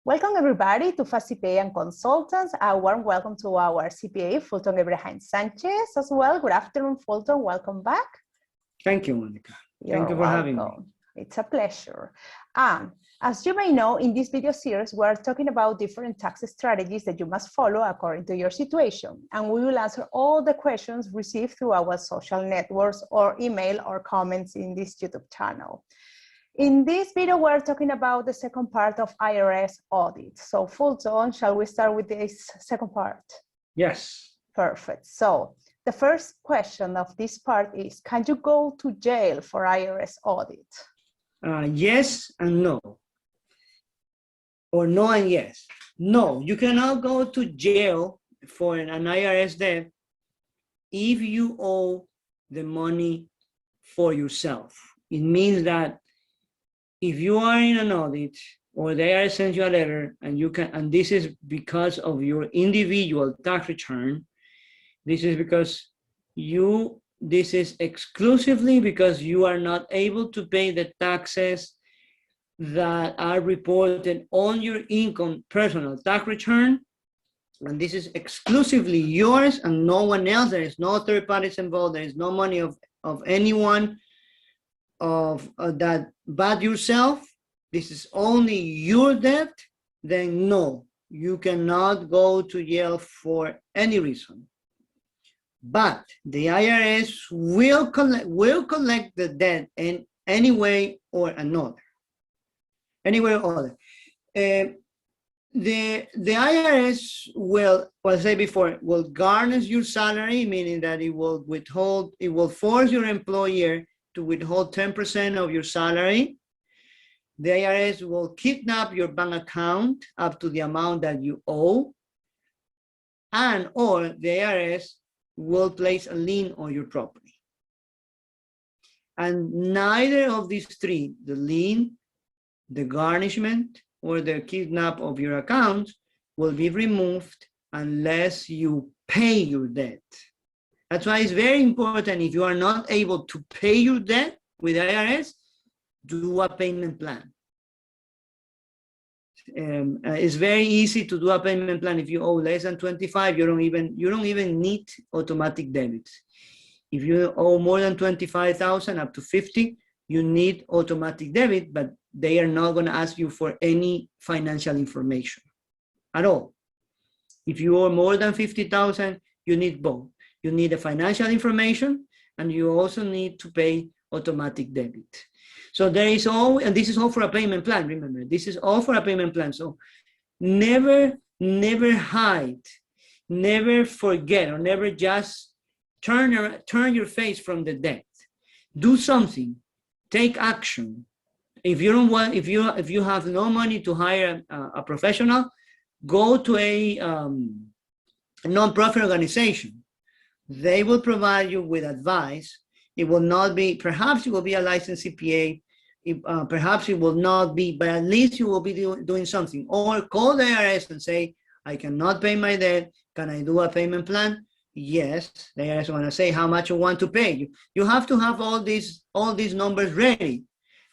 Welcome everybody to Fast CPA and Consultants. A warm welcome to our CPA, Fulton Abraham Sanchez as well. Good afternoon, Fulton. Welcome back. Thank you, Monica. Thank you for having me. It's a pleasure. As you may know, in this video series, we're talking about different tax strategies that you must follow according to your situation. And we will answer all the questions received through our social networks or email or comments in this YouTube channel. In this video, we're talking about the second part of IRS audit. So Fulton, shall we start with this second part? Yes. Perfect. So the first question of this part is, can you go to jail for IRS audit? Yes and no. Or no and yes. No, you cannot go to jail for an IRS debt if you owe the money for yourself. It means that if you are in an audit or the IRS sends you a letter and you can, and this is because of your individual tax return, this is because this is exclusively because you are not able to pay the taxes that are reported on your income personal tax return. And this is exclusively yours and no one else. There is no third parties involved. There is no money of anyone of that but yourself. This is only your debt. Then no, you cannot go to jail for any reason. But the IRS will collect the debt in any way or another. Anywhere or other. The IRS will, what I said before, will garnish your salary, meaning that it will force your employer to withhold 10% of your salary. The IRS will kidnap your bank account up to the amount that you owe, or the IRS will place a lien on your property. And neither of these three, the lien, the garnishment, or the kidnap of your account, will be removed unless you pay your debt. That's why it's very important, if you are not able to pay your debt with IRS, do a payment plan. It's very easy to do a payment plan. If you owe less than 25, you don't even need automatic debits. If you owe more than 25,000 up to 50, you need automatic debit, but they are not going to ask you for any financial information at all. If you owe more than 50,000, you need both. You need the financial information, and you also need to pay automatic debit. So there is all, and this is all for a payment plan. Remember, this is all for a payment plan. So never hide, never forget, or never just turn your face from the debt. Do something. Take action. If you don't want, if you have no money to hire a professional, go to a non-profit organization. They will provide you with advice. It will not be, perhaps it will be a licensed CPA, perhaps it will not be, but at least you will be doing something. Or call the IRS and say, I cannot pay my debt. Can I do a payment plan? Yes, the IRS want to say how much you want to pay. You have to have all these numbers ready.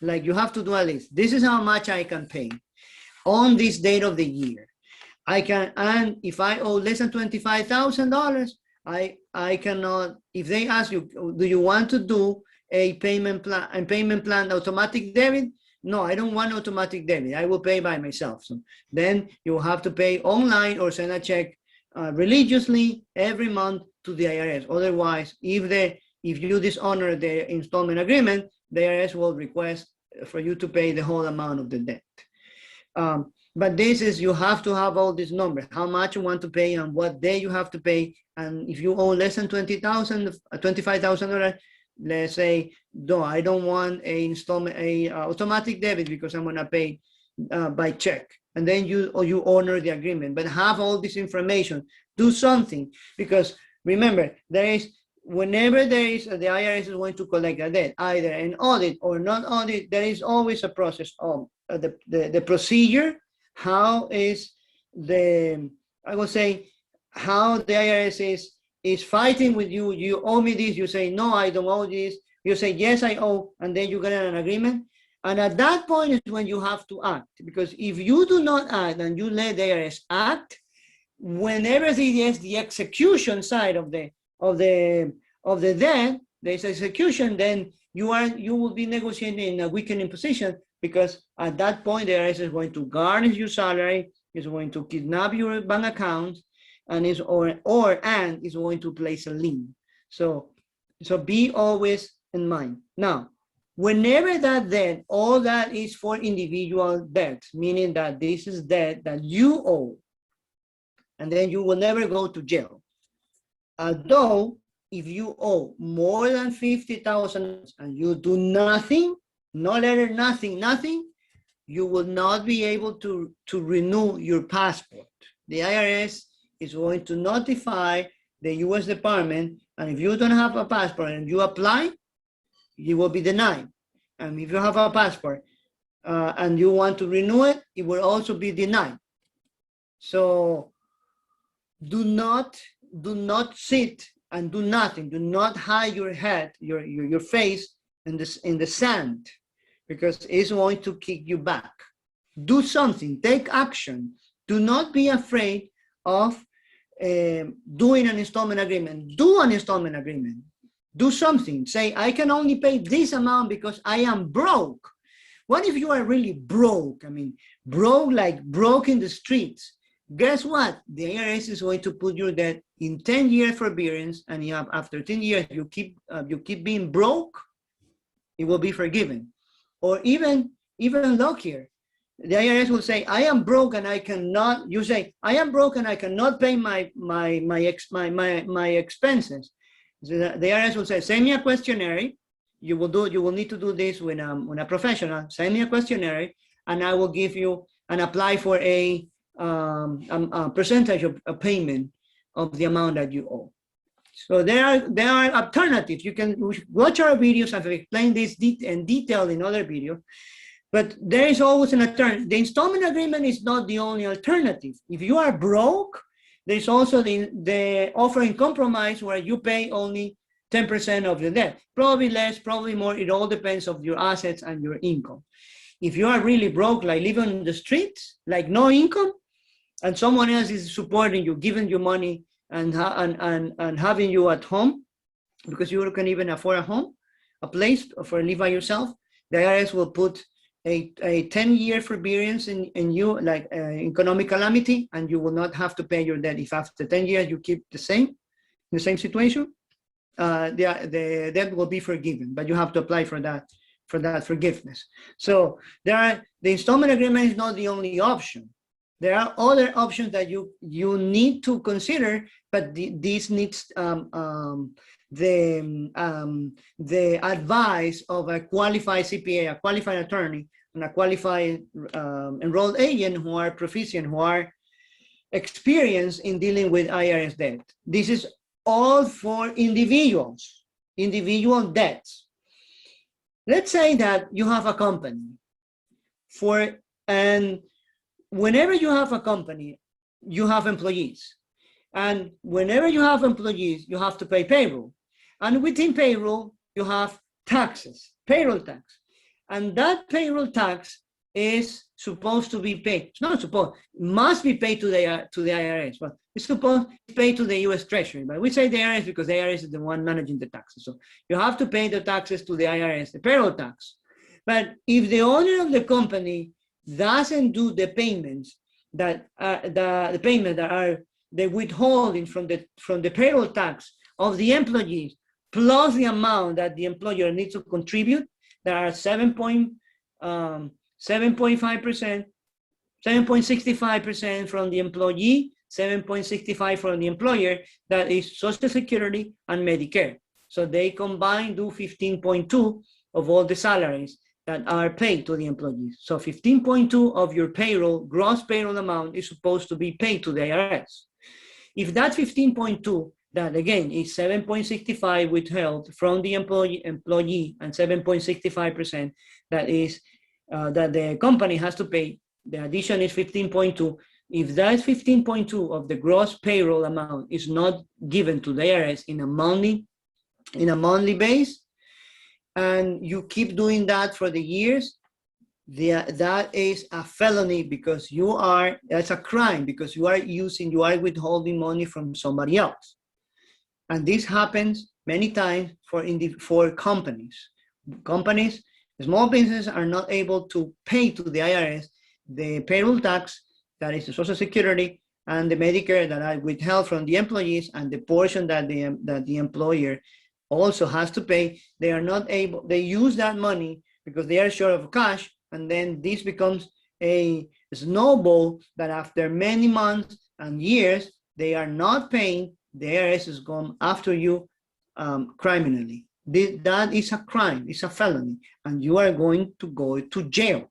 Like you have to do a list. This is how much I can pay on this date of the year. I can, and if I owe less than $25,000, I cannot, if they ask you, do you want to do a payment plan automatic debit? No, I don't want automatic debit. I will pay by myself. So then you will have to pay online or send a check religiously every month to the IRS. Otherwise, if you dishonor the installment agreement, the IRS will request for you to pay the whole amount of the debt. But this is, you have to have all these numbers, how much you want to pay and what day you have to pay. And if you owe less than $25,000, let's say, no, I don't want a automatic debit because I'm gonna pay by check. And then you honor the agreement, but have all this information, do something, because remember, whenever the IRS is going to collect a debt, either an audit or non-audit, there is always a process of the procedure. How is I would say, how the IRS is fighting with you. You owe me this. You say, no, I don't owe this. You say, yes, I owe. And then you get an agreement. And at that point is when you have to act, because if you do not act and you let the IRS act, whenever it is the execution side of the debt, there's execution, then you will be negotiating in a weakening position, because at that point the IRS is going to garnish your salary, is going to kidnap your bank account, and is going to place a lien. So be always in mind. Now, whenever that debt, all that is for individual debt, meaning that this is debt that you owe, and then you will never go to jail. Although, if you owe more than 50,000 and you do nothing, no letter, nothing, you will not be able to renew your passport. The IRS is going to notify the US Department, and if you don't have a passport and you apply, you will be denied. And if you have a passport and you want to renew it, it will also be denied. So do not sit and do nothing. Do not hide your head, your face in the sand, because it's going to kick you back. Do something, take action. Do not be afraid of doing an installment agreement. Do an installment agreement. Do something. Say, I can only pay this amount because I am broke. What if you are really broke? I mean, broke in the streets. Guess what? The IRS is going to put your debt in 10-year forbearance, and you have, after 10 years, you keep being broke, it will be forgiven. Or even luckier, the IRS will say, I am broke and I cannot. You say, I am broke and I cannot pay my expenses. So the IRS will say, send me a questionnaire. You will need to do this with a professional. Send me a questionnaire, and I will give you and apply for a percentage of a payment of the amount that you owe. So there are alternatives. You can watch our videos. I've explained this in detail in other videos, but there is always an alternative. The installment agreement is not the only alternative. If you are broke, there's also the offer in compromise, where you pay only 10% of the debt. Probably less, probably more. It all depends on your assets and your income. If you are really broke, like living in the streets, like no income, and someone else is supporting you, giving you money, and having you at home, because you can even afford a home, a place for live by yourself, the IRS will put a 10-year forbearance in you, like economic calamity, and you will not have to pay your debt. If after 10 years you keep the same situation, the debt will be forgiven, but you have to apply for that forgiveness. So the installment agreement is not the only option. There are other options that you need to consider, but this needs the advice of a qualified CPA, a qualified attorney, and a qualified enrolled agent who are proficient, who are experienced in dealing with IRS debt. This is all for individuals, individual debts. Let's say that you have a company, and whenever you have a company, you have employees. And whenever you have employees, you have to pay payroll. And within payroll, you have taxes, payroll tax. And that payroll tax is supposed to be paid. It's not supposed, it must be paid to the IRS, but it's supposed to pay to the US Treasury. But we say the IRS because the IRS is the one managing the taxes. So you have to pay the taxes to the IRS, the payroll tax. But if the owner of the company doesn't do the payments that are the withholding from the payroll tax of the employees, plus the amount that the employer needs to contribute, that are 7.5%, 7.65% from the employee, 7.65% from the employer, that is Social Security and Medicare. So they combine do 15.2 of all the salaries that are paid to the employees. So 15.2 of your payroll, gross payroll amount, is supposed to be paid to the IRS. If that 15.2, that again is 7.65 withheld from the employee and 7.65% that is that the company has to pay, the addition is 15.2. If that 15.2 of the gross payroll amount is not given to the IRS in a monthly base, and you keep doing that for the years, that is a felony because that's a crime because you are withholding money from somebody else. And this happens many times for companies. Small businesses are not able to pay to the IRS the payroll tax, that is the Social Security, and the Medicare that I withheld from the employees, and the portion that the employer also has to pay. They are not able, they use that money because they are short of cash, and then this becomes a snowball that after many months and years, they are not paying. The IRS is going after you criminally. That is a crime, it's a felony, and you are going to go to jail.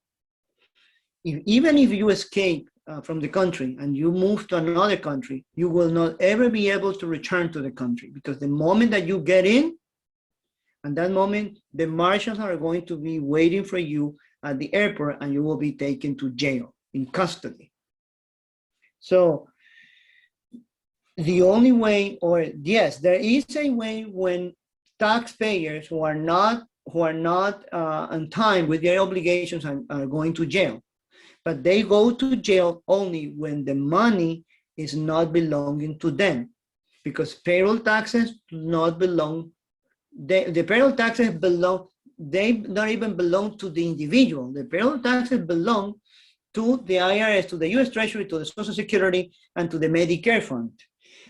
Even if you escape from the country and you move to another country, you will not ever be able to return to the country, because the moment that you get in, and that moment, the marshals are going to be waiting for you at the airport, and you will be taken to jail in custody. So the only way, or yes, there is a way when taxpayers who are not on time with their obligations are going to jail. But they go to jail only when the money is not belonging to them, because payroll taxes do not belong. The payroll taxes they don't even belong to the individual. The payroll taxes belong to the IRS, to the US Treasury, to the Social Security, and to the Medicare fund.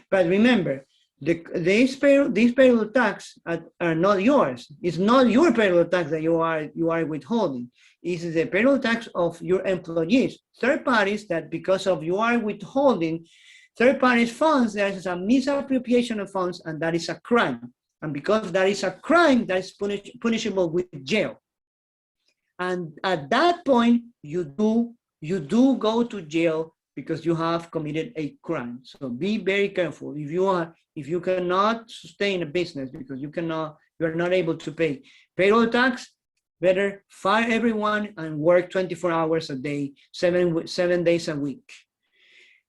But remember, these payroll tax are not yours. It's not your payroll tax that you are withholding. It is the payroll tax of your employees, third parties, that because of you are withholding third parties' funds, there is a misappropriation of funds, and that is a crime. And because that is a crime, that is punishable with jail. And at that point, you do go to jail because you have committed a crime. So be very careful. If you cannot sustain a business because you're not able to pay payroll tax, better fire everyone and work 24 hours a day, 7 days a week,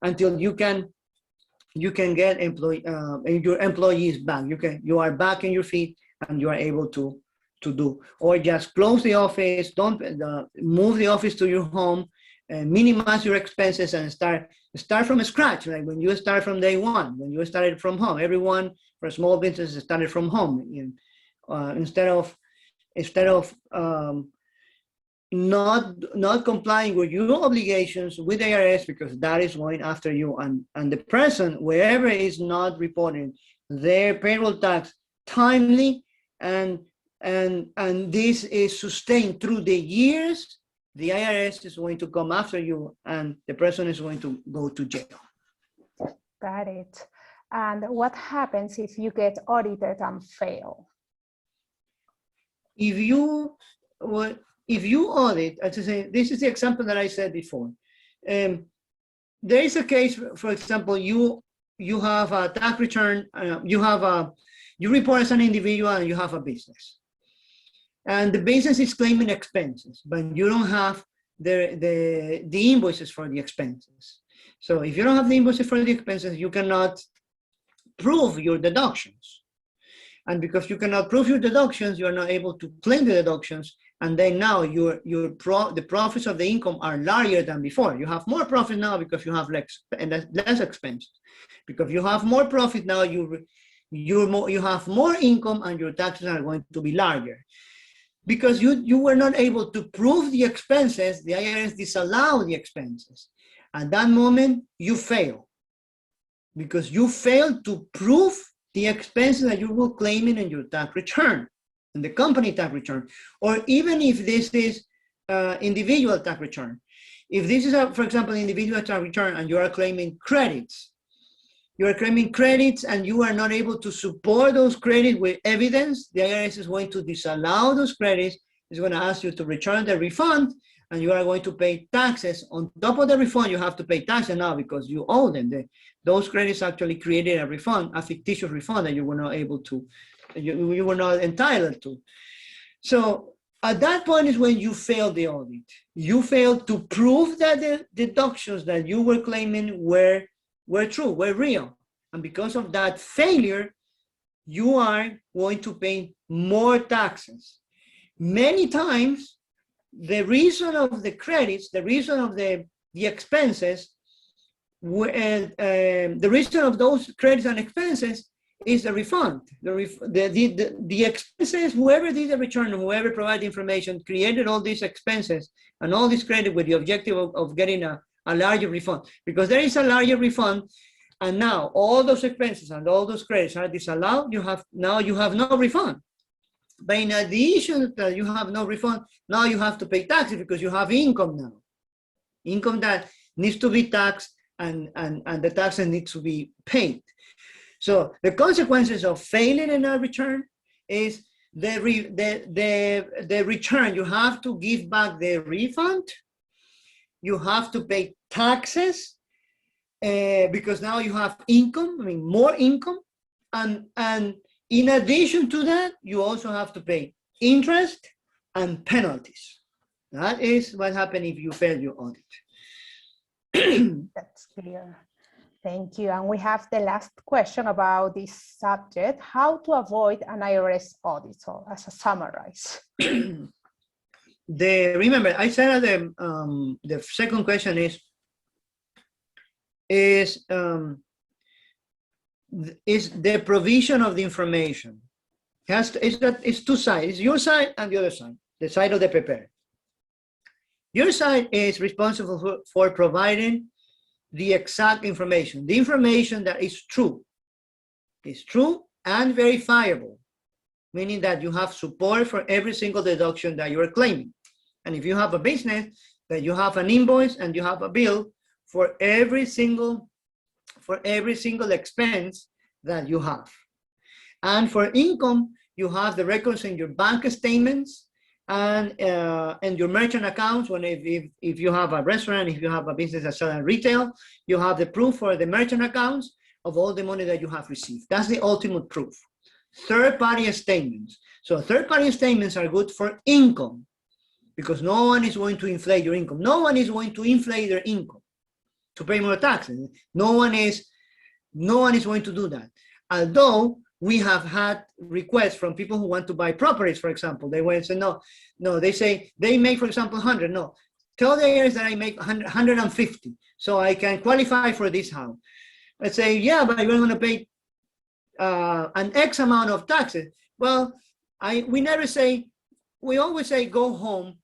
until you can get your employees back. You are back on your feet and you are able to do, or just close the office. Don't move the office to your home, minimize your expenses, and start from scratch. Like when you start from day one, when you started from home, everyone for small businesses started from home. Instead of not complying with your obligations with the IRS, because that is going after you, and the person, wherever is not reporting their payroll tax timely, and this is sustained through the years, the IRS is going to come after you, and the person is going to go to jail. Got it. And what happens if you get audited and fail? If you audit, as I say, this is the example that I said before. There is a case, for example, you have a tax return, you report as an individual and you have a business. And the business is claiming expenses, but you don't have the invoices for the expenses. So if you don't have the invoices for the expenses, you cannot prove your deductions. And because you cannot prove your deductions, you are not able to claim the deductions. And then now the profits of the income are larger than before. You have more profit now because you have less expense. Because you have more profit now, you have more income, and your taxes are going to be larger. Because you were not able to prove the expenses, the IRS disallowed the expenses. At that moment, you fail. Because you failed to prove the expenses that you were claiming in your tax return, in the company tax return, or even if this is individual tax return. If this is, for example, individual tax return, and you are claiming credits, and you are not able to support those credits with evidence, the IRS is going to disallow those credits. It's going to ask you to return the refund, and you are going to pay taxes. On top of the refund, you have to pay taxes now because you owe them. Those credits actually created a refund, a fictitious refund that you were not able to, you were not entitled to. So at that point is when you failed the audit. You failed to prove that the deductions that you were claiming were true, were real. And because of that failure, you are going to pay more taxes. Many times, the reason of the credits, the reason of the expenses, the reason of those credits and expenses is the refund. The expenses, whoever did the return, whoever provided information, created all these expenses and all this credit with the objective of getting a larger refund. Because there is a larger refund, and now all those expenses and all those credits are disallowed, you have no refund. But in addition that you have no refund, now you have to pay taxes because you have income now. Income that needs to be taxed, and the taxes need to be paid. So the consequences of failing in a return is the return. You have to give back the refund. You have to pay taxes because now you have income, I mean more income, and in addition to that, you also have to pay interest and penalties. That is what happens if you fail your audit. That's clear. Thank you. And we have the last question about this subject: how to avoid an IRS audit. So, as a summarize. Remember, I said the second question is the provision of the information. It's two sides, your side and the other side, the side of the preparer. Your side is responsible for providing the exact information, the information that is true and verifiable, meaning that you have support for every single deduction that you are claiming. And if you have a business, that you have an invoice and you have a bill for every single expense that you have. And for income, you have the records in your bank statements and your merchant accounts. When if you have a restaurant, if you have a business that sells retail, you have the proof for the merchant accounts of all the money that you have received. That's the ultimate proof. Third-party statements. So third-party statements are good for income because no one is going to inflate your income. No one is going to inflate their income to pay more taxes. No one is going to do that. Although we have had requests from people who want to buy properties, for example. They went and say, no, they say they make, for example, 100. No, tell the IRS that I make 150, so I can qualify for this house. Let's say, yeah, but you're going to pay an X amount of taxes. Well, we always say, go home,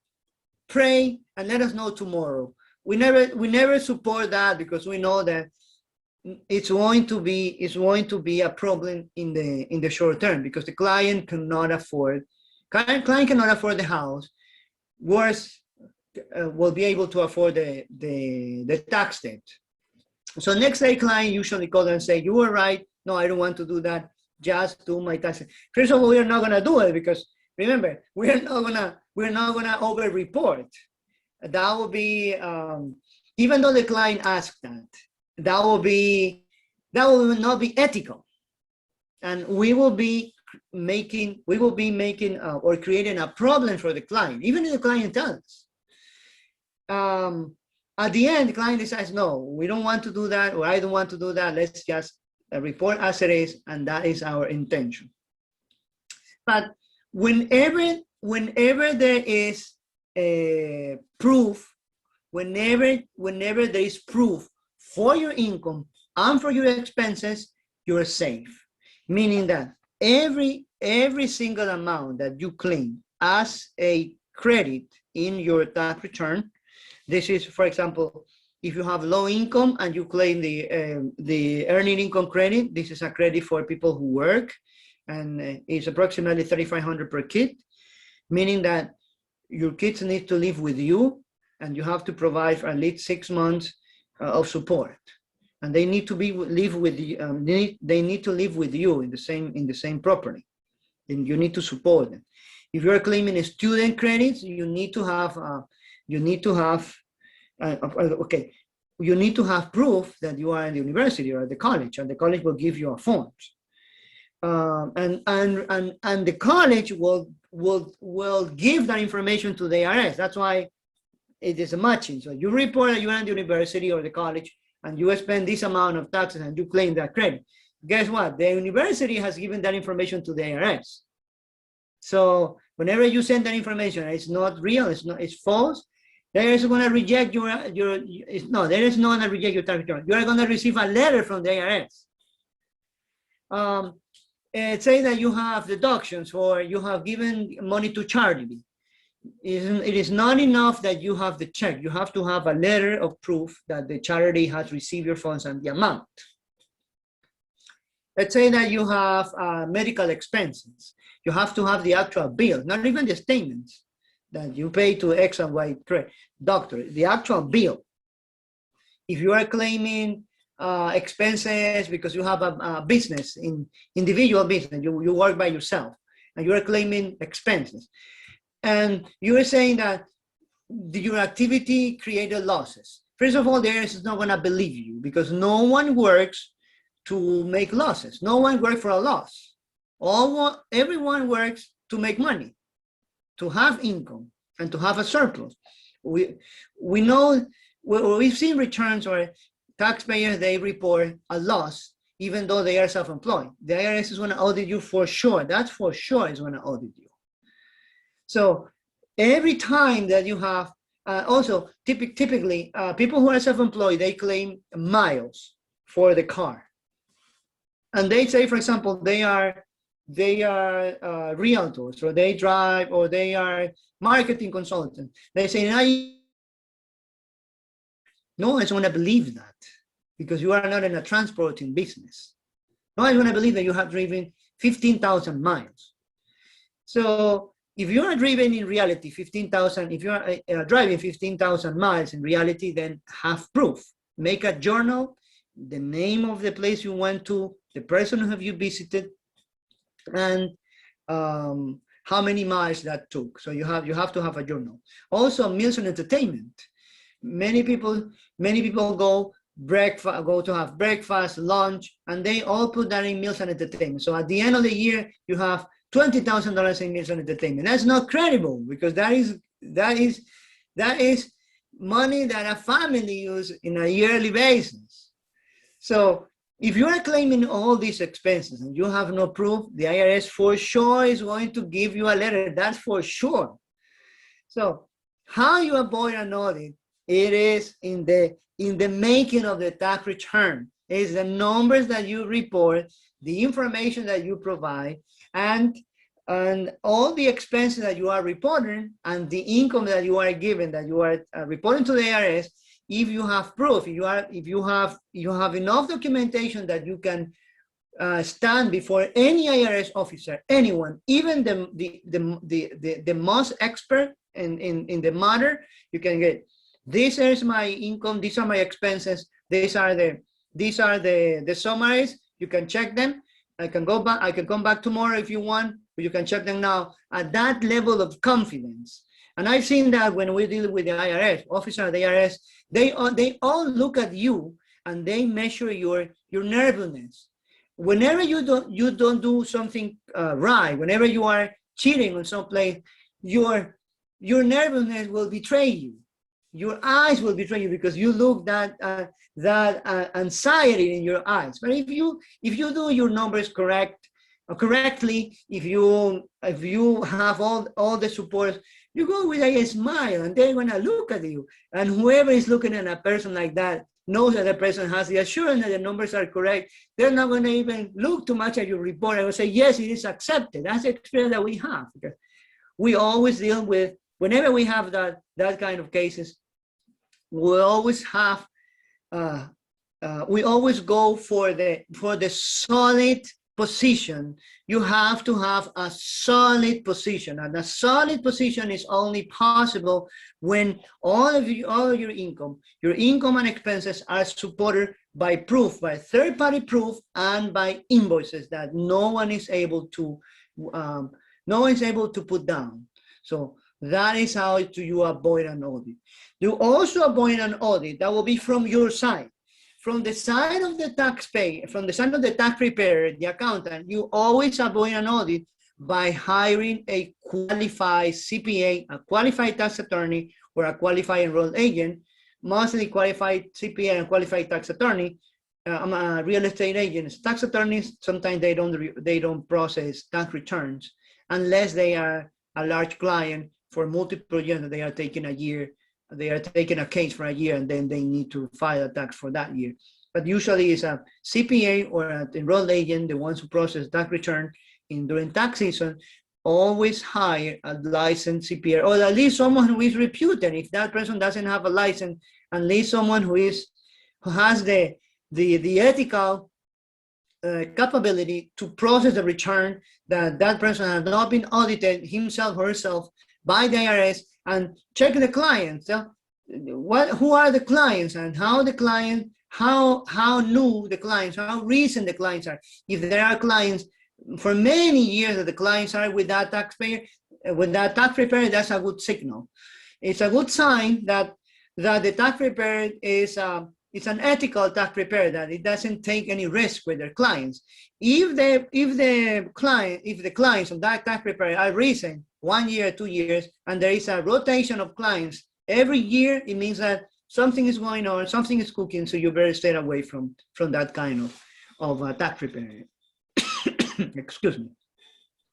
pray, and let us know tomorrow. We never support that because we know that it's going to be a problem in the short term because the client cannot afford the house. Worse, will be able to afford the tax debt. So next day, client usually calls and say, "You were right. No, I don't want to do that. Just do my taxes." First of all, we are not gonna do it because remember, we're not gonna over-report. That will be even though the client asked that will not be ethical, and we will be making or creating a problem for the client, even if the client tells. At the end, the client decides, no, we don't want to do that, or I don't want to do that. Let's just report as it is, and that is our intention. But whenever there is proof, whenever there is proof for your income and for your expenses, you're safe. Meaning that every single amount that you claim as a credit in your tax return, this is, for example, if you have low income and you claim the earning income credit, this is a credit for people who work, and it's approximately $3,500 per kid, meaning that your kids need to live with you, and you have to provide for at least 6 months of support, and they need to live with you. They need to live with you in the same property, and you need to support them. If you're claiming student credits, you need to have proof that you are in the university or at the college, and the college will give you a form, and the college will give that information to the IRS. That's why it is a matching. So you report that you are in the university or the college and you spend this amount of taxes and you claim that credit. Guess what? The university has given that information to the IRS. So whenever you send that information, it's not real, it's false, there is going to reject your there is not going to reject your tax return. You are going to receive a letter from the IRS. Say that you have deductions or you have given money to charity. It is not enough that you have the check. You have to have a letter of proof that the charity has received your funds and the amount. Let's say that you have medical expenses. You have to have the actual bill, not even the statements that you pay to X and Y doctor, the actual bill. If you are claiming expenses because you have a business, individual business, you work by yourself, and you are claiming expenses, and you are saying that your activity created losses. First of all, the IRS is not going to believe you because no one works to make losses. No one works for a loss. Everyone works to make money, to have income, and to have a surplus. We know, we've seen returns where taxpayers, they report a loss even though they are self-employed. The IRS is going to audit you for sure. That's for sure is going to audit you. So every time that you have, also typically people who are self-employed, they claim miles for the car. And they say, for example, they are realtors, or they drive, or they are marketing consultants. They say, no one's going to believe that because you are not in a transporting business. No one's going to believe that you have driven 15,000 miles. So if you are driven in reality 15,000, if you are driving 15,000 miles in reality, then have proof. Make a journal, the name of the place you went to, the person who have you visited, and how many miles that took. So you have to have a journal. Also, meals and entertainment. Many people go to have breakfast, lunch, and they all put that in meals and entertainment. So at the end of the year, you have $20,000 in meals and entertainment. That's not credible because that is money that a family uses in a yearly basis. So if you are claiming all these expenses and you have no proof, the IRS for sure is going to give you a letter. That's for sure. So how you avoid an audit? It is in the making of the tax return. It's the numbers that you report, the information that you provide, and all the expenses that you are reporting and the income that you are given, that you are reporting to the IRS. If you have proof, if you have enough documentation that you can stand before any IRS officer, anyone, even the most expert in the matter, you can get, this is my income, these are my expenses, these are the summaries. You can check them. I can come back tomorrow if you want, but you can check them now at that level of confidence. And I've seen that when we deal with the IRS, officer of the IRS, they all look at you and they measure your nervousness. Whenever you don't do something right, whenever you are cheating on some place, your nervousness will betray you. Your eyes will betray you because you look that anxiety in your eyes. But if you do your numbers correctly, if you have all the support, you go with a smile and they're going to look at you. And whoever is looking at a person like that knows that the person has the assurance that the numbers are correct. They're not going to even look too much at your report. I will say, yes, it is accepted. That's the experience that we have. Because we always deal with, whenever we have that kind of cases, we always have, we always go for the solid position. You have to have a solid position, and a solid position is only possible when all of your income and expenses are supported by proof, by third-party proof, and by invoices that no one is able to put down. So that is how you avoid an audit. You also avoid an audit that will be from your side. From the side of the taxpayer, from the side of the tax preparer, the accountant, you always avoid an audit by hiring a qualified CPA, a qualified tax attorney, or a qualified enrolled agent. Mostly qualified CPA and qualified tax attorney, real estate agents, tax attorneys, sometimes they don't process tax returns. unless they are a large client for multiple years that they are taking a year, they are taking a case for a year, and then they need to file a tax for that year. But usually it's a CPA or an enrolled agent, the ones who process tax return during tax season, always hire a licensed CPA, or at least someone who is reputed. If that person doesn't have a license, at least someone who has the ethical capability to process the return, that person has not been audited himself or herself by the IRS, and check the clients. Who are the clients, and how the client, how new the clients, how recent the clients are. If there are clients for many years that the clients are with that taxpayer, with that tax preparer, that's a good signal. It's a good sign that the tax preparer is it's an ethical tax preparer, that it doesn't take any risk with their clients. If the clients of that tax preparer are recent, 1 year, 2 years, and there is a rotation of clients every year, it means that something is going on, something is cooking, so you better stay away from that kind of tax preparer. Excuse me.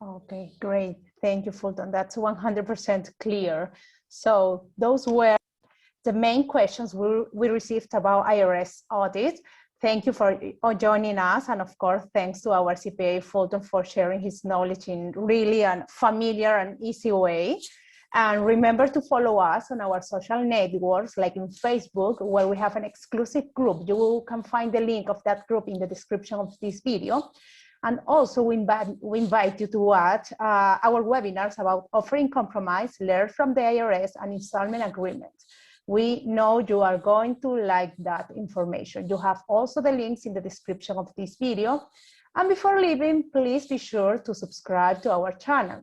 Okay, great. Thank you, Fulton. That's 100% clear. So those were the main questions we received about IRS audit. Thank you for joining us. And of course, thanks to our CPA Fulton for sharing his knowledge in really a familiar and easy way. And remember to follow us on our social networks, like in Facebook, where we have an exclusive group. You can find the link of that group in the description of this video. And also we invite you to watch our webinars about offering compromise, learn from the IRS, and installment agreements. We know you are going to like that information. You have also the links in the description of this video. And before leaving, please be sure to subscribe to our channel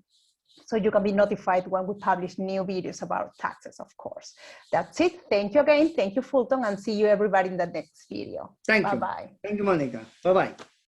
so you can be notified when we publish new videos about taxes, of course. That's it. Thank you again. Thank you, Fulton, and see you everybody in the next video. Thank you. Bye-bye. Thank you, Monica. Bye-bye.